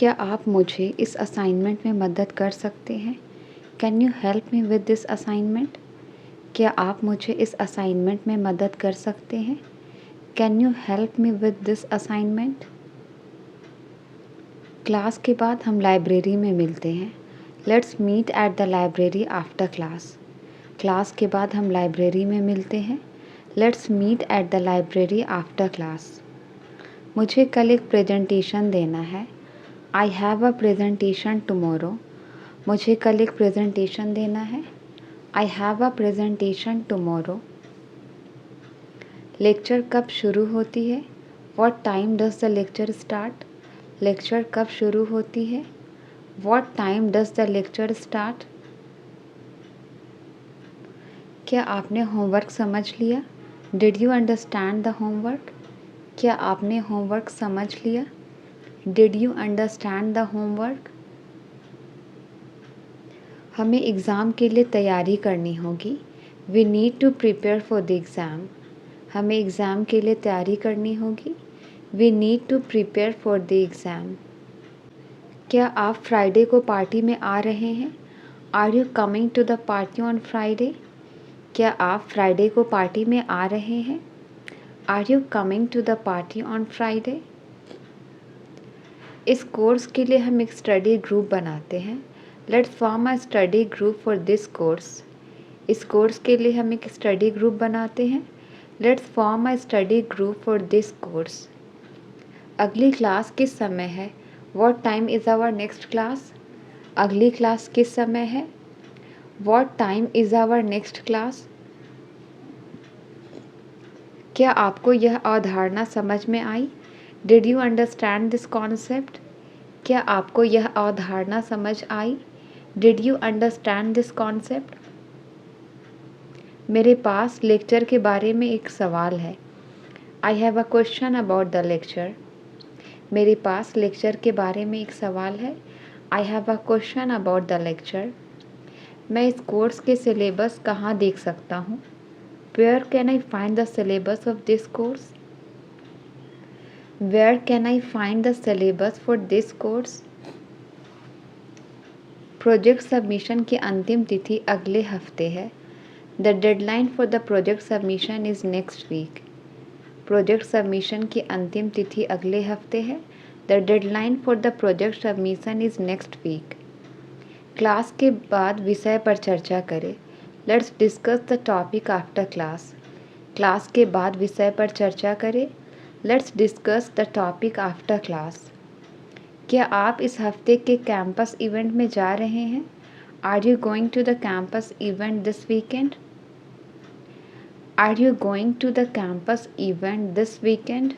क्या आप मुझे इस असाइनमेंट में मदद कर सकते हैं? Can you help me with this assignment? क्या आप मुझे इस असाइनमेंट में मदद कर सकते हैं? Can you help me with this assignment? Class के बाद हम लाइब्रेरी में मिलते हैं। Let's meet at the library after class. Class के बाद हम लाइब्रेरी में मिलते हैं। Let's meet at the library after class. मुझे कल एक प्रेजेंटेशन देना है। I have a presentation tomorrow. मुझे कल एक प्रेजेंटेशन देना है। I have a presentation tomorrow. Lecture कब शुरू होती है? What time does the lecture start? Lecture कब शुरू होती है? What time does the lecture start? क्या आपने होमवर्क समझ लिया? Did you understand the homework? क्या आपने होमवर्क समझ लिया? Did you understand the homework? हमें एग्ज़ाम के लिए तैयारी करनी होगी। We need to prepare for the exam. हमें एग्ज़ाम के लिए तैयारी करनी होगी। We need to prepare for the exam. क्या आप फ्राइडे को पार्टी में आ रहे हैं? Are you coming to the party on Friday? क्या आप फ्राइडे को पार्टी में आ रहे हैं? Are you coming to the party on Friday? इस कोर्स के लिए हम एक स्टडी ग्रुप बनाते हैं। Let's form a study group for this course. इस कोर्स के लिए हम एक स्टडी ग्रुप बनाते हैं। Let's form a study group for this course. अगली क्लास किस समय है? What time is our next class? अगली क्लास किस समय है? What time is our next class? क्या आपको यह अवधारणा समझ में आई? Did you understand this concept? क्या आपको यह अवधारणा समझ आई? Did you understand this concept? मेरे पास लेक्चर के बारे में एक सवाल है। I have a question about the lecture. मेरे पास लेक्चर के बारे में एक सवाल है। I have a question about the lecture. मैं इस कोर्स के सिलेबस कहाँ देख सकता हूँ? Where can I find the syllabus of this course? Where can I find the syllabus for this course? Project submission की अंतिम तिथि अगले हफ्ते है। The deadline for the project submission is next week. Project submission की अंतिम तिथि अगले हफ्ते है। The deadline for the project submission is next week. Class के बाद विषय पर चर्चा करें। Let's discuss the topic after class. Class के बाद विषय पर चर्चा करें। Let's discuss the topic after class. क्या आप इस हफ्ते के कैंपस इवेंट में जा रहे हैं? Are you going to the campus event this weekend? Are you going to the campus event this weekend?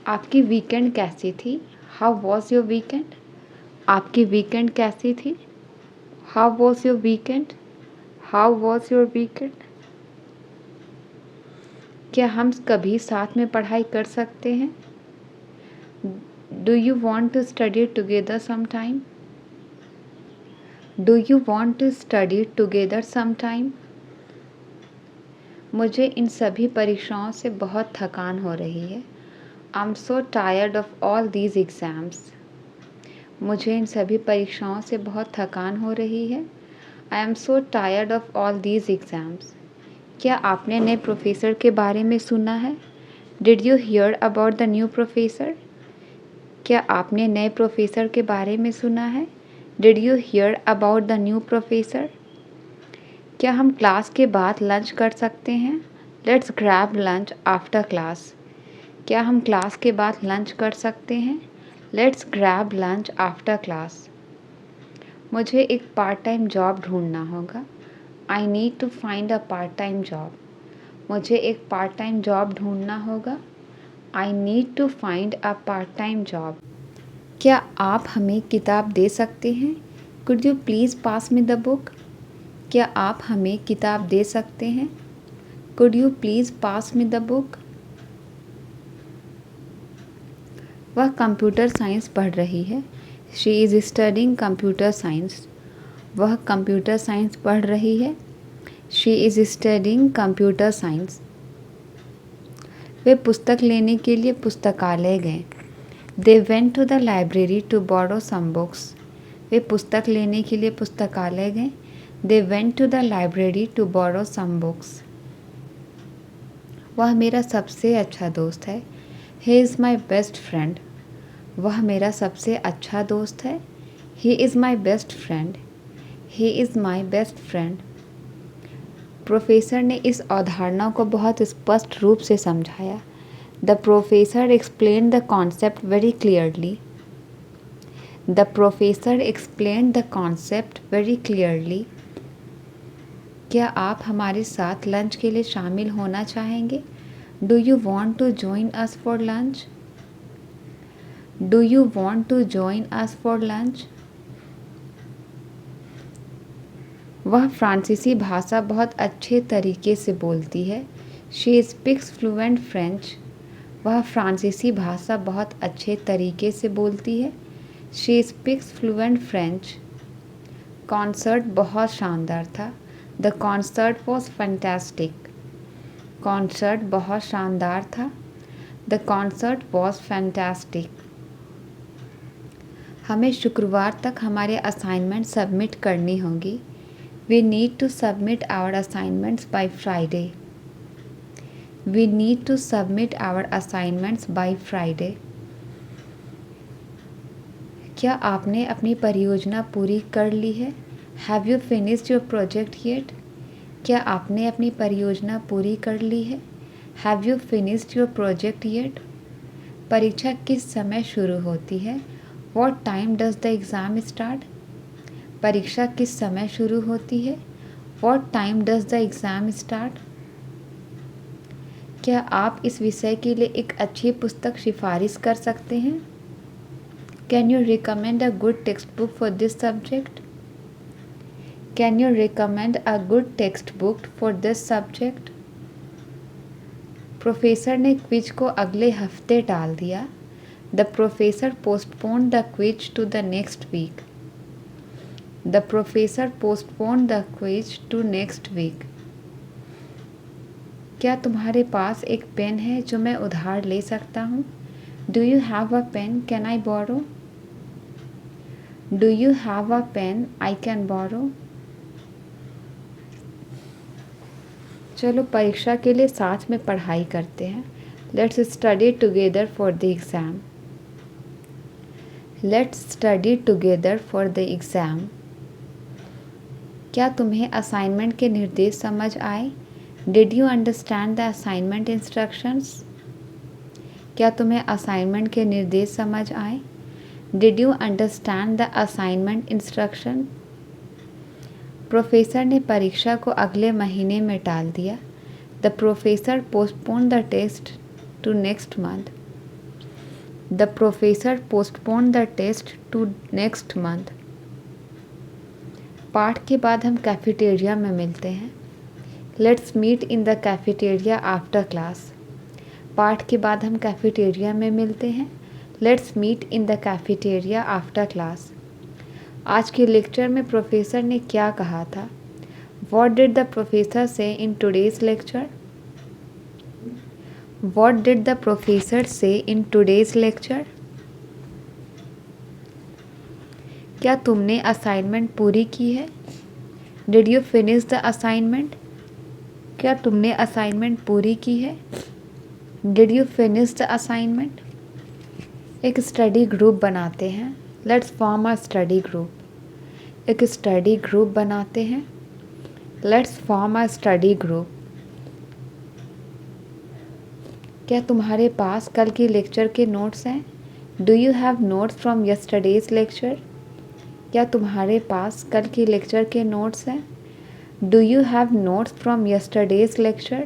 आपकी वीकेंड कैसी थी? How was your weekend? आपकी वीकेंड कैसी थी? How was your weekend? How was your weekend? क्या हम कभी साथ में पढ़ाई कर सकते हैं? Do you want to study together sometime? Do you want to study together sometime? मुझे इन सभी परीक्षाओं से बहुत थकान हो रही है। I am so tired of all these exams. मुझे इन सभी परीक्षाओं से बहुत थकान हो रही है। I am so tired of all these exams. क्या आपने नए प्रोफेसर के बारे में सुना है? Did you here about the new professor? क्या आपने नए प्रोफेसर के बारे में सुना है? Did you here about the new professor? क्या हम क्लास के बाद लंच कर सकते हैं? Let's grab lunch after class. क्या हम क्लास के बाद लंच कर सकते हैं? Let's grab lunch after class. मुझे एक पार्ट टाइम जॉब ढूंढना होगा। I need to find a part time job. मुझे एक पार्ट टाइम जॉब ढूंढना होगा। I need to find a part time job. क्या आप हमें किताब दे सकते हैं? Could you please pass me the book? क्या आप हमें किताब दे सकते हैं? Could you please pass me the book? वह कंप्यूटर साइंस पढ़ रही है। She is studying computer science. वह कंप्यूटर साइंस पढ़ रही है। She is studying computer science. वे पुस्तक लेने के लिए पुस्तकालय गए। They went to the library to borrow some books. वे पुस्तक लेने के लिए पुस्तकालय गए। They went to the library to borrow some books. वह मेरा सबसे अच्छा दोस्त है। He is my best friend. वह मेरा सबसे अच्छा दोस्त है। He is my best friend. He is my best friend. Professor ने इस अवधारणा को बहुत स्पष्ट रूप से समझाया। The professor explain the concept very clearly. The professor explain the concept very clearly. क्या आप हमारे साथ लंच के लिए शामिल होना चाहेंगे? Do you want to join us for lunch? Do you want to join us for lunch? वह फ्रांसीसी भाषा बहुत अच्छे तरीके से बोलती है। She speaks fluent French. वह फ्रांसीसी भाषा बहुत अच्छे तरीके से बोलती है। She speaks fluent French. Concert बहुत शानदार था। The concert was fantastic. Concert बहुत शानदार था। The concert was fantastic. हमें शुक्रवार तक हमारे असाइनमेंट सबमिट करनी होगी। We need to submit our assignments by Friday. We need to submit our assignments by Friday. क्या आपने अपनी परियोजना पूरी कर ली है? Have you finished your project yet? क्या आपने अपनी परियोजना पूरी कर ली है? Have you finished your project yet? परीक्षा किस समय शुरू होती है? What time does the exam start? परीक्षा किस समय शुरू होती है? What time does the exam start? क्या आप इस विषय के लिए एक अच्छी पुस्तक सिफारिश कर सकते हैं? Can you recommend a good textbook for this subject? Can you recommend a good textbook for this subject? Professor ने क्विज को अगले हफ्ते टाल दिया। The professor postponed the quiz to the next week. The professor postponed the quiz to next week. क्या तुम्हारे पास एक pen है जो मैं उधार ले सकता हूँ? Do you have a pen? Can I borrow? Do you have a pen? I can borrow. चलो परीक्षा के लिए साथ में पढ़ाई करते हैं। Let's study together for the exam. Let's study together for the exam. क्या तुम्हें असाइनमेंट के निर्देश समझ आए? Did you understand the assignment instructions? क्या तुम्हें असाइनमेंट के निर्देश समझ आए? Did you understand the assignment instruction? Professor ने परीक्षा को अगले महीने में टाल दिया। The professor postponed the test to next month. The professor postponed the test to next month. पाठ के बाद हम कैफेटेरिया में मिलते हैं। Let's meet in the cafeteria after class. पाठ के बाद हम कैफेटेरिया में मिलते हैं। Let's meet in the cafeteria after class. आज के लेक्चर में प्रोफेसर ने क्या कहा था? What did the professor say in today's lecture? What did the professor say in today's lecture? क्या तुमने असाइनमेंट पूरी की है? Did you finish the assignment? क्या तुमने असाइनमेंट पूरी की है? Did you finish the assignment? एक स्टडी ग्रुप बनाते हैं। Let's form a study group। एक स्टडी ग्रुप बनाते हैं। Let's form a study group। क्या तुम्हारे पास कल की लेक्चर के नोट्स हैं? Do you have notes from yesterday's lecture? क्या तुम्हारे पास कल की लेक्चर के नोट्स हैं? Do you have notes from yesterday's lecture?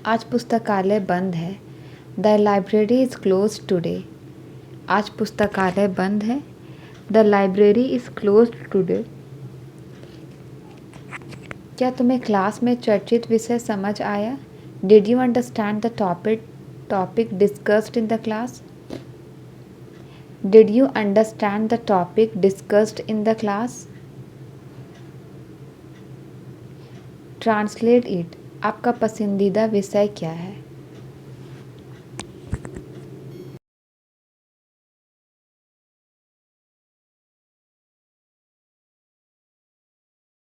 आज पुस्तकालय बंद है। The library is closed today। आज पुस्तकालय बंद है। The library is closed today। क्या तुम्हें क्लास में चर्चित विषय समझ आया? Did you understand the topic discussed in the class? Did you understand the topic discussed in the class? Translate it। आपका पसंदीदा विषय क्या है?